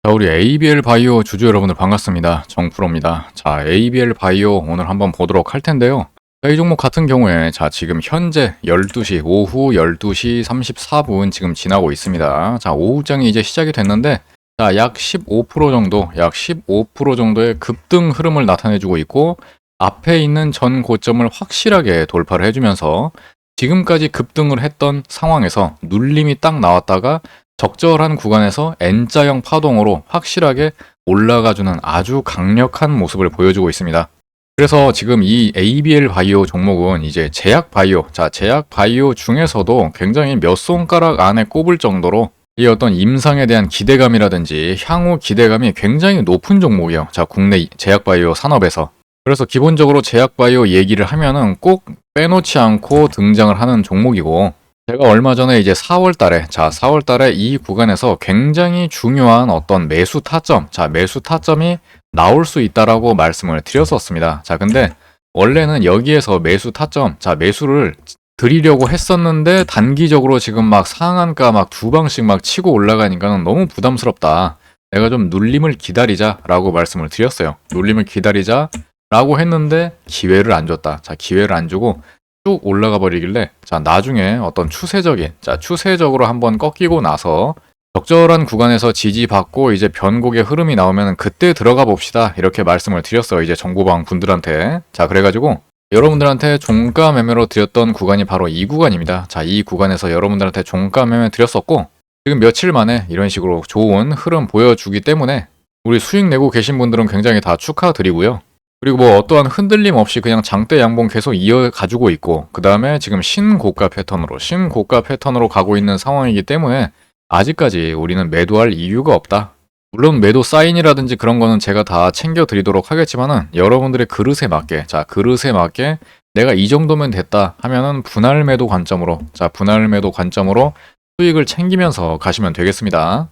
자, 우리 ABL 바이오 주주 여러분들 반갑습니다. 정프로입니다. 자, ABL 바이오 오늘 한번 보도록 할 텐데요. 자, 이 종목 같은 경우에 자, 지금 현재 12시, 오후 12시 34분 지금 지나고 있습니다. 자, 오후장이 이제 시작이 됐는데 자, 약 15% 정도, 약 15% 정도의 급등 흐름을 나타내주고 있고 앞에 있는 전 고점을 확실하게 돌파를 해주면서 지금까지 급등을 했던 상황에서 눌림이 딱 나왔다가 적절한 구간에서 N자형 파동으로 확실하게 올라가주는 아주 강력한 모습을 보여주고 있습니다. 그래서 지금 이 ABL 바이오 종목은 이제 제약 바이오, 자, 제약 바이오 중에서도 굉장히 몇 손가락 안에 꼽을 정도로 이 어떤 임상에 대한 기대감이라든지 향후 기대감이 굉장히 높은 종목이에요. 자, 국내 제약 바이오 산업에서. 그래서 기본적으로 제약 바이오 얘기를 하면은 꼭 빼놓지 않고 등장을 하는 종목이고, 제가 얼마 전에 이제 4월 달에, 자, 4월 달에 이 구간에서 굉장히 중요한 어떤 매수 타점, 자, 매수 타점이 나올 수 있다라고 말씀을 드렸었습니다. 자, 근데 원래는 여기에서 매수 타점, 자, 매수를 드리려고 했었는데 단기적으로 지금 막 상한가 막 두 방씩 막 치고 올라가니까는 너무 부담스럽다. 내가 좀 눌림을 기다리자라고 말씀을 드렸어요. 눌림을 기다리자라고 했는데 기회를 안 줬다. 자, 기회를 안 주고 쭉 올라가 버리길래 자, 나중에 어떤 추세적인, 자, 추세적으로 한번 꺾이고 나서 적절한 구간에서 지지받고 이제 변곡의 흐름이 나오면 그때 들어가 봅시다, 이렇게 말씀을 드렸어요, 이제 정보방 분들한테. 자, 그래가지고 여러분들한테 종가 매매로 드렸던 구간이 바로 이 구간입니다. 자, 이 구간에서 여러분들한테 종가 매매 드렸었고 지금 며칠 만에 이런 식으로 좋은 흐름 보여주기 때문에 우리 수익 내고 계신 분들은 굉장히 다 축하드리고요. 그리고 뭐 어떠한 흔들림 없이 그냥 장대 양봉 계속 이어가지고 있고, 그 다음에 지금 신고가 패턴으로 가고 있는 상황이기 때문에 아직까지 우리는 매도할 이유가 없다. 물론 매도 사인이라든지 그런 거는 제가 다 챙겨드리도록 하겠지만은 여러분들의 그릇에 맞게, 자, 그릇에 맞게 내가 이 정도면 됐다 하면은 분할 매도 관점으로, 자, 분할 매도 관점으로 수익을 챙기면서 가시면 되겠습니다.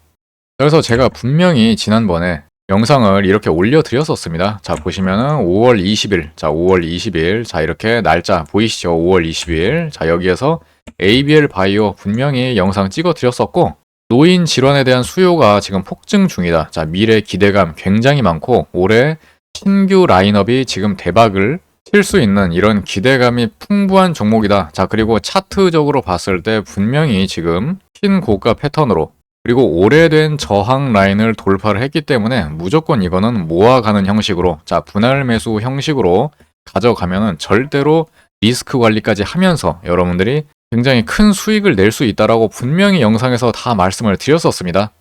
그래서 제가 분명히 지난번에 영상을 이렇게 올려드렸었습니다. 자, 보시면은 5월 20일, 자, 5월 20일, 자, 이렇게 날짜 보이시죠? 5월 20일. 자, 여기에서 ABL 바이오 분명히 영상 찍어드렸었고, 노인 질환에 대한 수요가 지금 폭증 중이다. 자, 미래 기대감 굉장히 많고, 올해 신규 라인업이 지금 대박을 칠 수 있는 이런 기대감이 풍부한 종목이다. 자, 그리고 차트적으로 봤을 때 분명히 지금 신고가 패턴으로, 그리고 오래된 저항 라인을 돌파를 했기 때문에 무조건 이거는 모아가는 형식으로, 자, 분할 매수 형식으로 가져가면은 절대로 리스크 관리까지 하면서 여러분들이 굉장히 큰 수익을 낼 수 있다라고 분명히 영상에서 다 말씀을 드렸었습니다.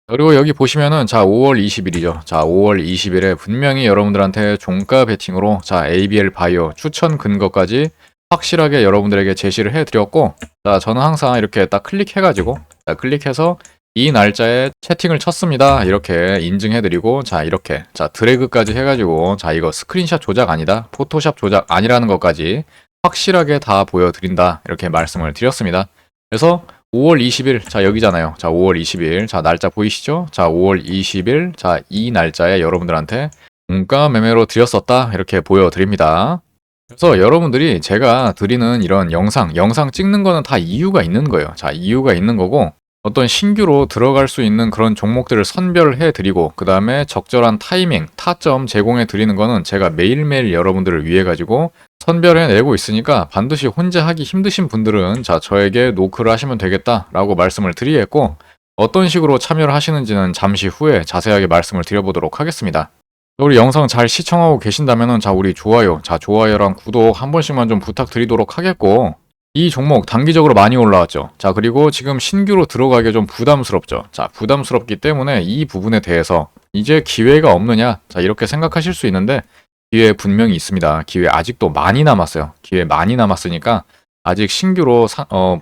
그리고 여기 보시면은 자, 5월 20일이죠. 자, 5월 20일에 분명히 여러분들한테 종가 베팅으로 자, ABL 바이오 추천 근거까지 확실하게 여러분들에게 제시를 해드렸고, 자, 저는 항상 이렇게 딱 클릭해가지고, 자, 클릭해서 이 날짜에 채팅을 쳤습니다, 이렇게 인증해드리고, 자, 이렇게, 자, 드래그까지 해가지고, 자, 이거 스크린샷 조작 아니다, 포토샵 조작 아니라는 것까지 확실하게 다 보여드린다, 이렇게 말씀을 드렸습니다. 그래서 5월 20일, 자, 여기잖아요. 자, 5월 20일, 자, 날짜 보이시죠? 자, 5월 20일, 자, 이 날짜에 여러분들한테 종가 매매로 드렸었다, 이렇게 보여드립니다. 그래서 여러분들이 제가 드리는 이런 영상 찍는 거는 다 이유가 있는 거예요. 자, 이유가 있는 거고, 어떤 신규로 들어갈 수 있는 그런 종목들을 선별해 드리고, 그 다음에 적절한 타이밍, 타점 제공해 드리는 거는 제가 매일매일 여러분들을 위해 가지고 선별해 내고 있으니까 반드시 혼자 하기 힘드신 분들은 자, 저에게 노크를 하시면 되겠다라고 말씀을 드리겠고, 어떤 식으로 참여를 하시는지는 잠시 후에 자세하게 말씀을 드려보도록 하겠습니다. 우리 영상 잘 시청하고 계신다면은 자, 우리 좋아요, 자, 좋아요랑 구독 한 번씩만 좀 부탁드리도록 하겠고, 이 종목 단기적으로 많이 올라왔죠. 자, 그리고 지금 신규로 들어가기 좀 부담스럽죠. 자, 부담스럽기 때문에 이 부분에 대해서 이제 기회가 없느냐, 자, 이렇게 생각하실 수 있는데 기회 분명히 있습니다. 기회 아직도 많이 남았어요. 기회 많이 남았으니까 아직 신규로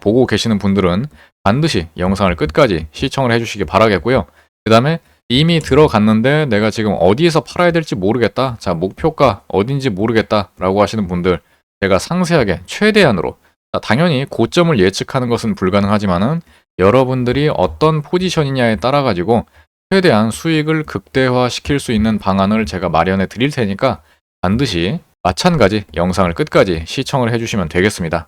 보고 계시는 분들은 반드시 영상을 끝까지 시청을 해주시기 바라겠고요. 그 다음에 이미 들어갔는데 내가 지금 어디에서 팔아야 될지 모르겠다, 자, 목표가 어딘지 모르겠다 라고 하시는 분들, 제가 상세하게 최대한으로, 자, 당연히 고점을 예측하는 것은 불가능하지만은 여러분들이 어떤 포지션이냐에 따라 가지고 최대한 수익을 극대화시킬 수 있는 방안을 제가 마련해 드릴 테니까 반드시 마찬가지 영상을 끝까지 시청을 해주시면 되겠습니다.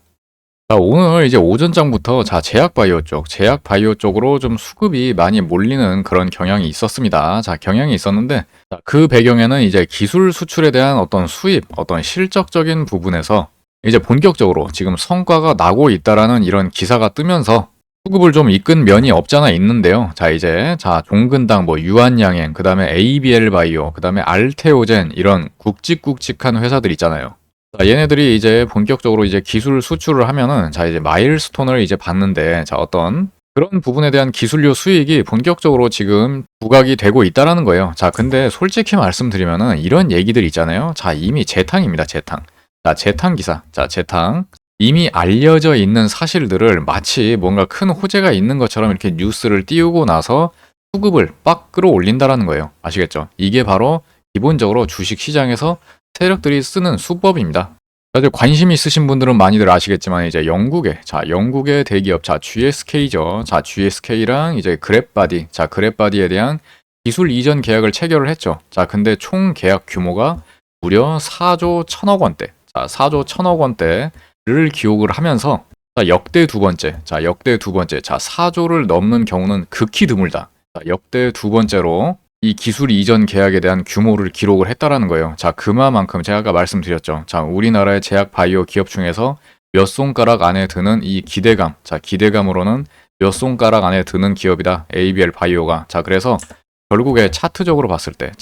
자, 오늘 이제 오전장부터 제약 바이오 제약 바이오 쪽으로 좀 수급이 많이 몰리는 그런 경향이 있었습니다. 자, 경향이 있었는데, 자, 그 배경에는 이제 기술 수출에 대한 어떤 수입, 어떤 실적적인 부분에서 이제 본격적으로 지금 성과가 나고 있다라는 이런 기사가 뜨면서 수급을 좀 이끈 면이 없잖아 있는데요. 자, 이제, 종근당, 유한양행, 그 다음에 ABL 바이오, 그 다음에 알테오젠, 이런 굵직굵직한 회사들 있잖아요. 자, 얘네들이 이제 본격적으로 이제 기술 수출을 하면은, 이제 마일스톤을 이제 받는데, 어떤 그런 부분에 대한 기술료 수익이 본격적으로 지금 부각이 되고 있다라는 거예요. 자, 근데 솔직히 말씀드리면은 이런 얘기들 있잖아요. 자, 이미 재탕입니다, 재탕. 자, 재탕 기사. 자, 재탕. 이미 알려져 있는 사실들을 마치 뭔가 큰 호재가 있는 것처럼 이렇게 뉴스를 띄우고 나서 수급을 빡 끌어올린다라는 거예요. 아시겠죠? 이게 바로 기본적으로 주식 시장에서 세력들이 쓰는 수법입니다. 다들 관심 있으신 분들은 많이들 아시겠지만 이제 영국의 대기업 GSK죠. GSK랑 이제 그랩바디, 그랩바디에 대한 기술 이전 계약을 체결을 했죠. 자, 근데 총 계약 규모가 무려 4조 1천억 원대. 4조 1천억 원대를 기록을 하면서 역대 두 번째. 4조를 넘는 경우는 극히 드물다. 역대 두 번째로 이 기술 이전 계약에 대한 규모를 기록을 했다라는 거예요. 자, 그만큼 제가 아까 말씀드렸죠. 자, 우리나라의 제약 바이오 기업 중에서 몇 손가락 안에 드는 이 기대감. 자, 기대감으로는 몇 손가락 안에 드는 기업이다. ABL 바이오가. 자, 그래서 결국에 차트적으로 봤을 때,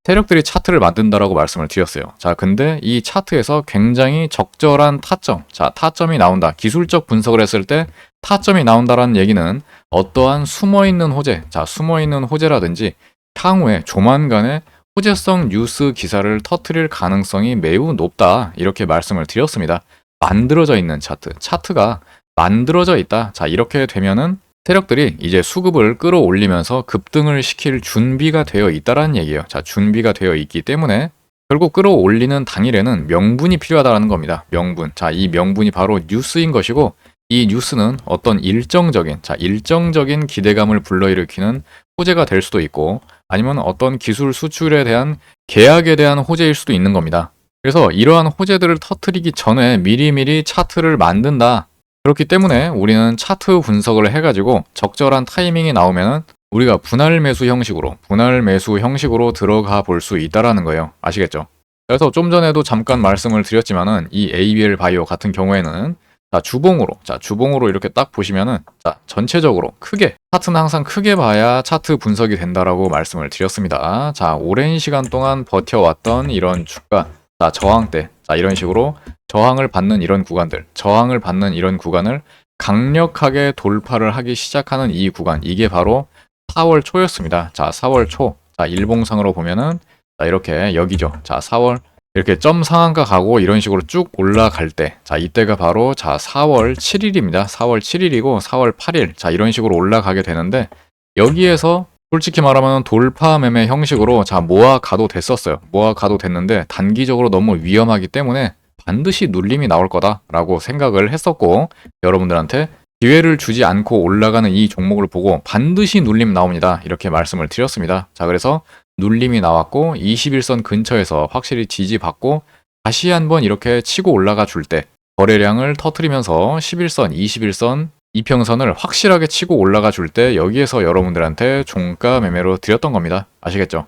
세력들이 차트를 만든다라고 말씀을 드렸어요. 자, 근데 이 차트에서 굉장히 적절한 타점, 타점이 나온다. 기술적 분석을 했을 때 타점이 나온다라는 얘기는 어떠한 숨어있는 호재, 숨어있는 호재라든지 향후에 조만간에 호재성 뉴스 기사를 터뜨릴 가능성이 매우 높다. 이렇게 말씀을 드렸습니다. 만들어져 있는 차트가 만들어져 있다. 자, 이렇게 되면은 세력들이 이제 수급을 끌어올리면서 급등을 시킬 준비가 되어 있다라는 얘기예요. 자, 준비가 되어 있기 때문에 결국 끌어올리는 당일에는 명분이 필요하다는 겁니다. 명분. 자, 이 명분이 바로 뉴스인 것이고 이 뉴스는 어떤 일정적인 기대감을 불러일으키는 호재가 될 수도 있고 아니면 어떤 기술 수출에 대한 계약에 대한 호재일 수도 있는 겁니다. 그래서 이러한 호재들을 터뜨리기 전에 미리미리 차트를 만든다. 그렇기 때문에 우리는 차트 분석을 해가지고 적절한 타이밍이 나오면은 우리가 분할 매수 형식으로 들어가 볼 수 있다라는 거예요. 아시겠죠? 그래서 좀 전에도 잠깐 말씀을 드렸지만은 이 ABL 바이오 같은 경우에는 주봉으로 이렇게 딱 보시면은 전체적으로 크게 차트는 항상 크게 봐야 차트 분석이 된다라고 말씀을 드렸습니다. 자, 오랜 시간 동안 버텨왔던 이런 주가 저항대 이런 식으로 저항을 받는 이런 구간을 강력하게 돌파를 하기 시작하는 이 구간, 이게 바로 4월 초였습니다. 자, 4월 초. 자, 일봉상으로 보면은 이렇게 여기죠. 자, 4월 이렇게 점 상한가 가고 이런 식으로 쭉 올라갈 때, 이때가 바로 4월 7일입니다. 4월 7일이고 4월 8일. 자, 이런 식으로 올라가게 되는데 여기에서 솔직히 말하면 돌파 매매 형식으로 모아가도 됐었어요. 모아가도 됐는데 단기적으로 너무 위험하기 때문에 반드시 눌림이 나올 거다라고 생각을 했었고 여러분들한테 기회를 주지 않고 올라가는 이 종목을 보고 반드시 눌림 나옵니다. 이렇게 말씀을 드렸습니다. 자, 그래서 눌림이 나왔고 21선 근처에서 확실히 지지받고 다시 한번 이렇게 치고 올라가 줄 때 거래량을 터트리면서 11선, 21선, 이평선을 확실하게 치고 올라가 줄 때 여기에서 여러분들한테 종가 매매로 드렸던 겁니다. 아시겠죠?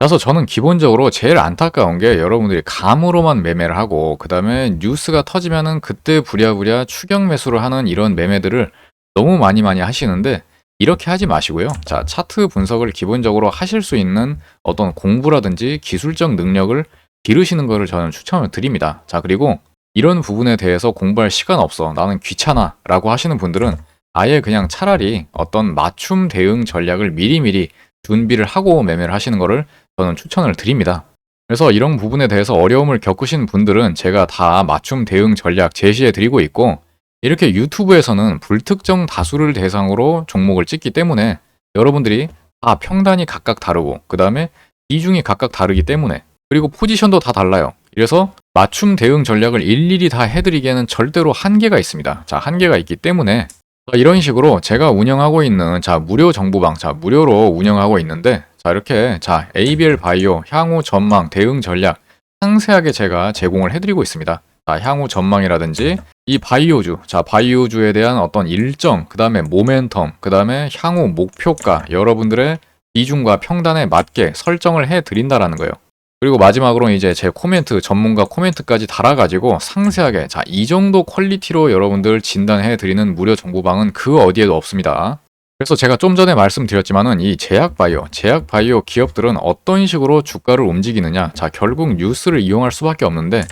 그래서 저는 기본적으로 제일 안타까운 게 여러분들이 감으로만 매매를 하고 그 다음에 뉴스가 터지면은 그때 부랴부랴 추격 매수를 하는 이런 매매들을 너무 많이 하시는데 이렇게 하지 마시고요. 자, 차트 분석을 기본적으로 하실 수 있는 어떤 공부라든지 기술적 능력을 기르시는 것을 저는 추천을 드립니다. 자, 그리고 이런 부분에 대해서 공부할 시간 없어, 나는 귀찮아 라고 하시는 분들은 아예 그냥 차라리 어떤 맞춤 대응 전략을 미리미리 준비를 하고 매매를 하시는 거를 저는 추천을 드립니다. 그래서 이런 부분에 대해서 어려움을 겪으신 분들은 제가 다 맞춤 대응 전략 제시해 드리고 있고 이렇게 유튜브에서는 불특정 다수를 대상으로 종목을 찍기 때문에 여러분들이 다 평단이 각각 다르고 그 다음에 비중이 각각 다르기 때문에 그리고 포지션도 다 달라요. 그래서 맞춤 대응 전략을 일일이 다 해드리기에는 절대로 한계가 있습니다. 자, 한계가 있기 때문에 이런 식으로 제가 운영하고 있는 무료 정보방, 무료로 운영하고 있는데 이렇게 ABL 바이오 향후 전망 대응 전략 상세하게 제가 제공을 해드리고 있습니다. 자, 향후 전망이라든지 이 바이오주, 자, 바이오주에 대한 어떤 일정, 그 다음에 모멘텀, 그 다음에 향후 목표가 여러분들의 비중과 평단에 맞게 설정을 해 드린다라는 거예요. 그리고 마지막으로 이제 제 코멘트, 전문가 코멘트까지 달아가지고 상세하게, 자, 이 정도 퀄리티로 여러분들 진단해 드리는 무료 정보방은 그 어디에도 없습니다. 그래서 제가 좀 전에 말씀드렸지만은 이 제약 바이오 기업들은 어떤 식으로 주가를 움직이느냐, 자, 결국 뉴스를 이용할 수밖에 없는데,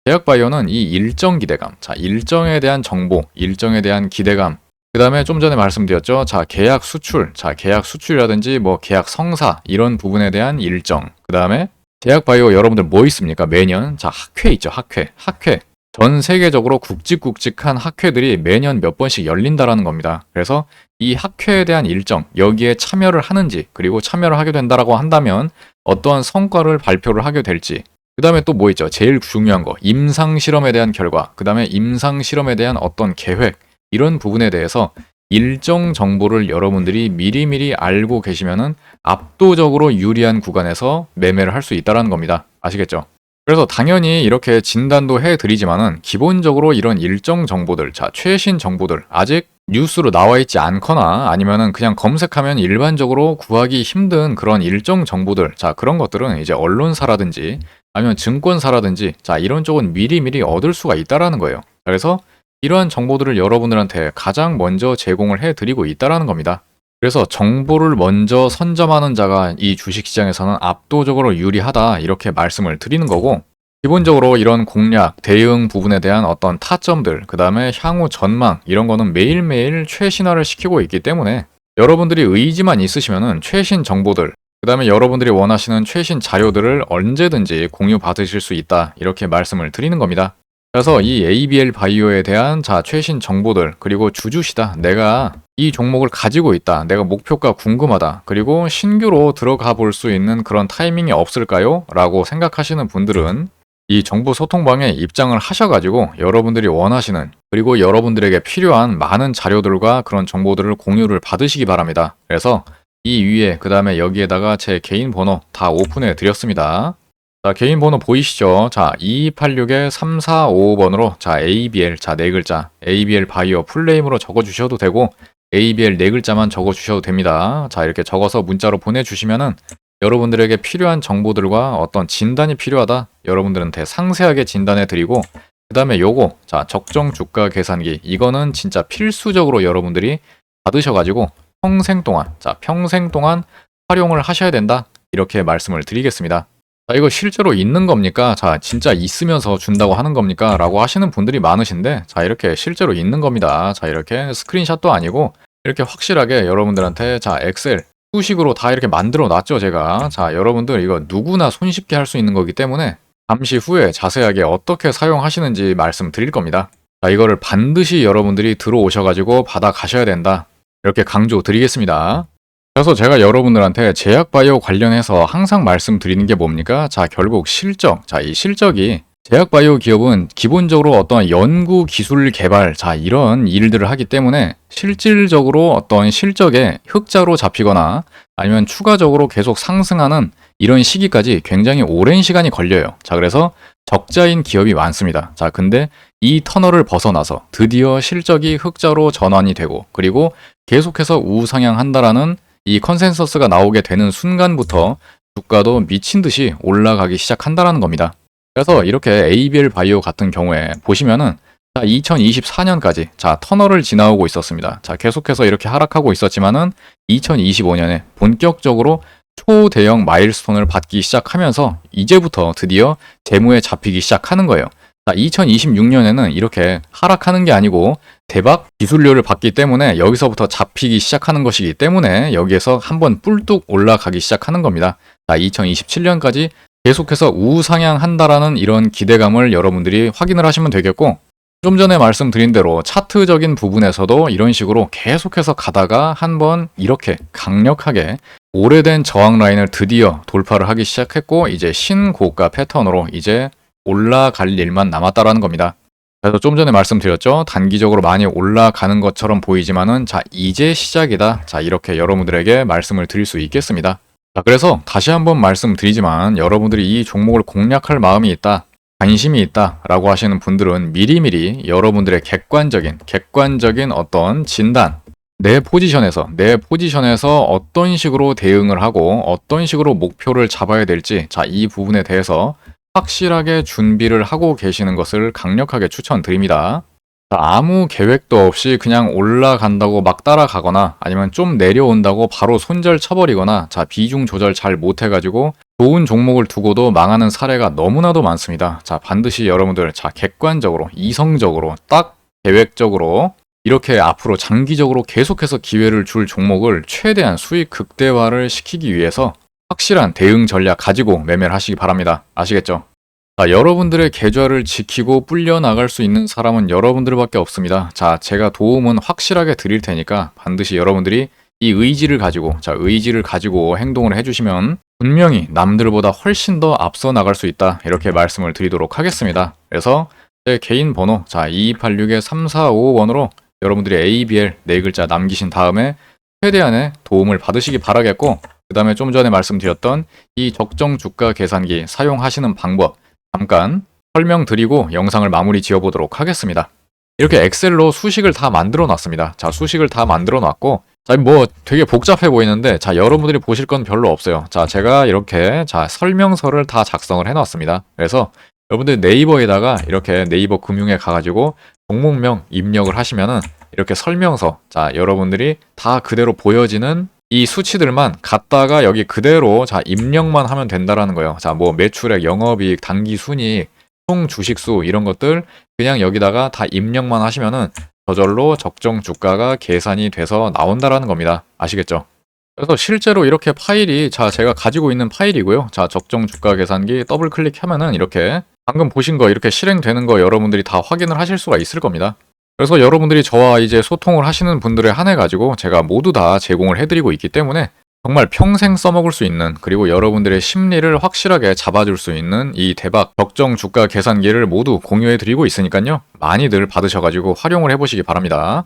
제약 바이오는 이 일정 기대감, 자, 일정에 대한 정보, 일정에 대한 기대감, 그 다음에 좀 전에 말씀드렸죠. 자, 계약 수출, 자, 계약 수출이라든지 뭐 계약 성사, 이런 부분에 대한 일정, 그 다음에 제약 바이오 여러분들 뭐 있습니까? 매년, 자, 학회 있죠. 학회. 전 세계적으로 굵직굵직한 학회들이 매년 몇 번씩 열린다라는 겁니다. 그래서 이 학회에 대한 일정, 여기에 참여를 하는지, 그리고 참여를 하게 된다라고 한다면 어떠한 성과를 발표를 하게 될지, 그 다음에 또 뭐 있죠? 제일 중요한 거, 임상실험에 대한 결과, 그 다음에 임상실험에 대한 어떤 계획, 이런 부분에 대해서 일정 정보를 여러분들이 미리미리 알고 계시면은 압도적으로 유리한 구간에서 매매를 할 수 있다는 겁니다. 아시겠죠? 그래서 당연히 이렇게 진단도 해드리지만은 기본적으로 이런 일정 정보들, 자, 최신 정보들, 아직 뉴스로 나와 있지 않거나 아니면은 그냥 검색하면 일반적으로 구하기 힘든 그런 일정 정보들, 자, 그런 것들은 이제 언론사라든지 아니면 증권사라든지, 자, 이런 쪽은 미리미리 얻을 수가 있다라는 거예요. 그래서 이러한 정보들을 여러분들한테 가장 먼저 제공을 해드리고 있다라는 겁니다. 그래서 정보를 먼저 선점하는 자가 이 주식시장에서는 압도적으로 유리하다, 이렇게 말씀을 드리는 거고, 기본적으로 이런 공략, 대응 부분에 대한 어떤 타점들, 그 다음에 향후 전망, 이런 거는 매일매일 최신화를 시키고 있기 때문에 여러분들이 의지만 있으시면은 최신 정보들, 그 다음에 여러분들이 원하시는 최신 자료들을 언제든지 공유 받으실 수 있다, 이렇게 말씀을 드리는 겁니다. 그래서 이 ABL 바이오에 대한, 자, 최신 정보들, 그리고 주주시다, 내가 이 종목을 가지고 있다, 내가 목표가 궁금하다, 그리고 신규로 들어가 볼 수 있는 그런 타이밍이 없을까요? 라고 생각하시는 분들은 이 정보 소통방에 입장을 하셔가지고 여러분들이 원하시는, 그리고 여러분들에게 필요한 많은 자료들과 그런 정보들을 공유를 받으시기 바랍니다. 그래서 이 위에, 그 다음에 여기에다가 제 개인 번호 다 오픈해 드렸습니다. 자, 개인 번호 보이시죠? 자, 2286-3455번으로, 자, ABL, 자, 네 글자, ABL 바이오 풀네임으로 적어주셔도 되고, ABL 네 글자만 적어주셔도 됩니다. 자, 이렇게 적어서 문자로 보내주시면은 여러분들에게 필요한 정보들과 어떤 진단이 필요하다, 여러분들한테 상세하게 진단해드리고, 그 다음에 요거, 자, 적정 주가 계산기, 이거는 진짜 필수적으로 여러분들이 받으셔가지고 평생 동안, 자, 평생 동안 활용을 하셔야 된다, 이렇게 말씀을 드리겠습니다. 자, 이거 실제로 있는 겁니까? 자, 진짜 있으면서 준다고 하는 겁니까? 라고 하시는 분들이 많으신데, 자, 이렇게 실제로 있는 겁니다. 자, 이렇게 스크린샷도 아니고 이렇게 확실하게 여러분들한테, 자, 엑셀 수식으로 다 이렇게 만들어 놨죠, 제가. 자, 여러분들 이거 누구나 손쉽게 할 수 있는 거기 때문에 잠시 후에 자세하게 어떻게 사용하시는지 말씀드릴 겁니다. 자, 이거를 반드시 여러분들이 들어오셔가지고 받아 가셔야 된다, 이렇게 강조 드리겠습니다. 그래서 제가 여러분들한테 제약바이오 관련해서 항상 말씀드리는 게 뭡니까? 자, 결국 실적. 자, 이 실적이, 제약바이오 기업은 기본적으로 어떤 연구, 기술 개발, 자, 이런 일들을 하기 때문에 실질적으로 어떤 실적에 흑자로 잡히거나 아니면 추가적으로 계속 상승하는 이런 시기까지 굉장히 오랜 시간이 걸려요. 자, 그래서 적자인 기업이 많습니다. 자, 근데 이 터널을 벗어나서 드디어 실적이 흑자로 전환이 되고, 그리고 계속해서 우상향한다라는 이 컨센서스가 나오게 되는 순간부터 주가도 미친 듯이 올라가기 시작한다는 겁니다. 그래서 이렇게 ABL 바이오 같은 경우에 보시면은, 자, 2024년까지, 자, 터널을 지나오고 있었습니다. 자, 계속해서 이렇게 하락하고 있었지만은 2025년에 본격적으로 초대형 마일스톤을 받기 시작하면서 이제부터 드디어 재무에 잡히기 시작하는 거예요. 자, 2026년에는 이렇게 하락하는 게 아니고 대박 기술료를 받기 때문에 여기서부터 잡히기 시작하는 것이기 때문에 여기에서 한번 뿔뚝 올라가기 시작하는 겁니다. 자, 2027년까지 계속해서 우상향한다라는 이런 기대감을 여러분들이 확인을 하시면 되겠고, 좀 전에 말씀드린 대로 차트적인 부분에서도 이런 식으로 계속해서 가다가 한번 이렇게 강력하게 오래된 저항 라인을 드디어 돌파를 하기 시작했고, 이제 신고가 패턴으로 이제 올라갈 일만 남았다라는 겁니다. 그래서 좀 전에 말씀드렸죠. 단기적으로 많이 올라가는 것처럼 보이지만은, 자, 이제 시작이다. 자, 이렇게 여러분들에게 말씀을 드릴 수 있겠습니다. 자, 그래서 다시 한번 말씀드리지만 여러분들이 이 종목을 공략할 마음이 있다, 관심이 있다라고 하시는 분들은 미리미리 여러분들의 객관적인 어떤 진단, 내 포지션에서 어떤 식으로 대응을 하고 어떤 식으로 목표를 잡아야 될지, 자, 이 부분에 대해서 확실하게 준비를 하고 계시는 것을 강력하게 추천드립니다. 자, 아무 계획도 없이 그냥 올라간다고 막 따라가거나 아니면 좀 내려온다고 바로 손절 쳐버리거나, 자, 비중 조절 잘 못해가지고 좋은 종목을 두고도 망하는 사례가 너무나도 많습니다. 자, 반드시 여러분들, 자, 객관적으로, 이성적으로, 딱 계획적으로 이렇게 앞으로 장기적으로 계속해서 기회를 줄 종목을 최대한 수익 극대화를 시키기 위해서 확실한 대응 전략 가지고 매매를 하시기 바랍니다. 아시겠죠? 자, 여러분들의 계좌를 지키고 불려 나갈 수 있는 사람은 여러분들밖에 없습니다. 자, 제가 도움은 확실하게 드릴 테니까 반드시 여러분들이 이 의지를 가지고 행동을 해주시면 분명히 남들보다 훨씬 더 앞서 나갈 수 있다, 이렇게 말씀을 드리도록 하겠습니다. 그래서 제 개인 번호, 자, 2286-3455번으로 여러분들이 ABL 네 글자 남기신 다음에 최대한의 도움을 받으시기 바라겠고, 그 다음에 좀 전에 말씀드렸던 이 적정 주가 계산기 사용하시는 방법 잠깐 설명드리고 영상을 마무리 지어보도록 하겠습니다. 이렇게 엑셀로 수식을 다 만들어 놨습니다. 자, 수식을 다 만들어 놨고, 자, 뭐 되게 복잡해 보이는데, 자, 여러분들이 보실 건 별로 없어요. 자, 제가 이렇게, 자, 설명서를 다 작성을 해 놨습니다. 그래서 여러분들 네이버에다가 이렇게 네이버 금융에 가가지고 종목명 입력을 하시면은 이렇게 설명서, 자, 여러분들이 다 그대로 보여지는 이 수치들만 갖다가 여기 그대로, 자, 입력만 하면 된다라는 거예요. 자, 뭐 매출액, 영업이익, 당기순이익, 총 주식수 이런 것들 그냥 여기다가 다 입력만 하시면은 저절로 적정 주가가 계산이 돼서 나온다라는 겁니다. 아시겠죠? 그래서 실제로 이렇게 파일이, 자, 제가 가지고 있는 파일이고요. 자, 적정 주가 계산기 더블 클릭하면은 이렇게 방금 보신 거 이렇게 실행되는 거 여러분들이 다 확인을 하실 수가 있을 겁니다. 그래서 여러분들이 저와 이제 소통을 하시는 분들에 한해 가지고 제가 모두 다 제공을 해드리고 있기 때문에 정말 평생 써먹을 수 있는, 그리고 여러분들의 심리를 확실하게 잡아줄 수 있는 이 대박 적정 주가 계산기를 모두 공유해드리고 있으니까요. 많이들 받으셔가지고 활용을 해보시기 바랍니다.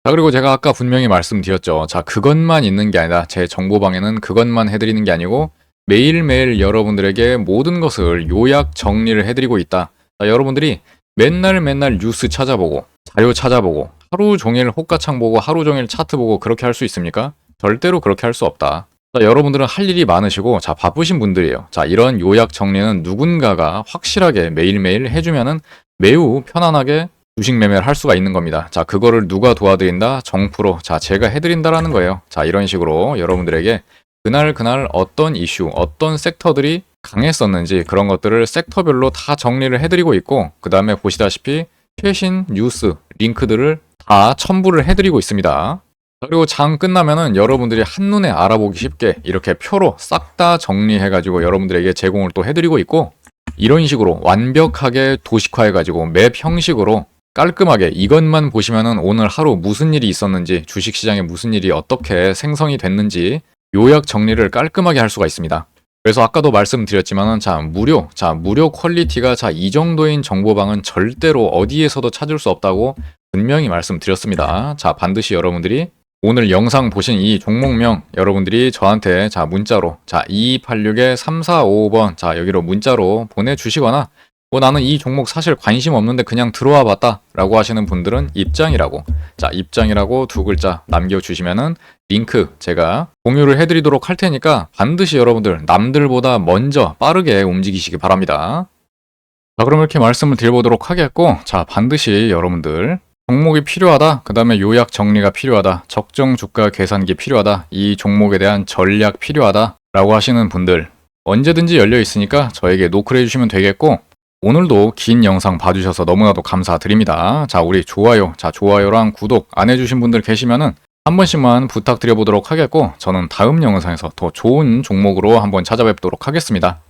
자, 그리고 제가 아까 분명히 말씀드렸죠. 자, 그것만 있는 게 아니라 제 정보방에는 그것만 해드리는 게 아니고 매일매일 여러분들에게 모든 것을 요약 정리를 해드리고 있다. 자, 여러분들이 맨날 뉴스 찾아보고 자료 찾아보고 하루 종일 호가창 보고 하루 종일 차트 보고 그렇게 할 수 있습니까? 절대로 그렇게 할 수 없다. 자, 여러분들은 할 일이 많으시고, 자, 바쁘신 분들이에요. 자, 이런 요약 정리는 누군가가 확실하게 매일매일 해주면은 매우 편안하게 주식 매매를 할 수가 있는 겁니다. 자, 그거를 누가 도와드린다? 정프로. 자, 제가 해드린다라는 거예요. 자, 이런 식으로 여러분들에게 그날 어떤 이슈, 어떤 섹터들이 강했었는지 그런 것들을 섹터별로 다 정리를 해드리고 있고, 그 다음에 보시다시피 최신 뉴스 링크들을 다 첨부를 해드리고 있습니다. 그리고 장 끝나면은 여러분들이 한눈에 알아보기 쉽게 이렇게 표로 싹 다 정리해가지고 여러분들에게 제공을 또 해드리고 있고, 이런 식으로 완벽하게 도식화해가지고 맵 형식으로 깔끔하게 이것만 보시면은 오늘 하루 무슨 일이 있었는지, 주식시장에 무슨 일이 어떻게 생성이 됐는지 요약 정리를 깔끔하게 할 수가 있습니다. 그래서 아까도 말씀드렸지만은, 무료 퀄리티가, 자, 이 정도인 정보방은 절대로 어디에서도 찾을 수 없다고 분명히 말씀드렸습니다. 자, 반드시 여러분들이 오늘 영상 보신 이 종목명 여러분들이 저한테, 자, 문자로, 자, 2286-3455번, 자, 여기로 문자로 보내주시거나, 뭐 나는 이 종목 사실 관심 없는데 그냥 들어와 봤다 라고 하시는 분들은 입장이라고, 자, 입장이라고 두 글자 남겨주시면은 링크 제가 공유를 해드리도록 할 테니까 반드시 여러분들 남들보다 먼저 빠르게 움직이시기 바랍니다. 자, 그럼 이렇게 말씀을 드려보도록 하겠고, 자, 반드시 여러분들 종목이 필요하다, 그 다음에 요약 정리가 필요하다, 적정 주가 계산기 필요하다, 이 종목에 대한 전략 필요하다 라고 하시는 분들 언제든지 열려 있으니까 저에게 노크를 해주시면 되겠고, 오늘도 긴 영상 봐주셔서 너무나도 감사드립니다. 자, 우리 좋아요, 자, 좋아요랑 구독 안 해주신 분들 계시면은 한 번씩만 부탁드려보도록 하겠고, 저는 다음 영상에서 더 좋은 종목으로 한번 찾아뵙도록 하겠습니다.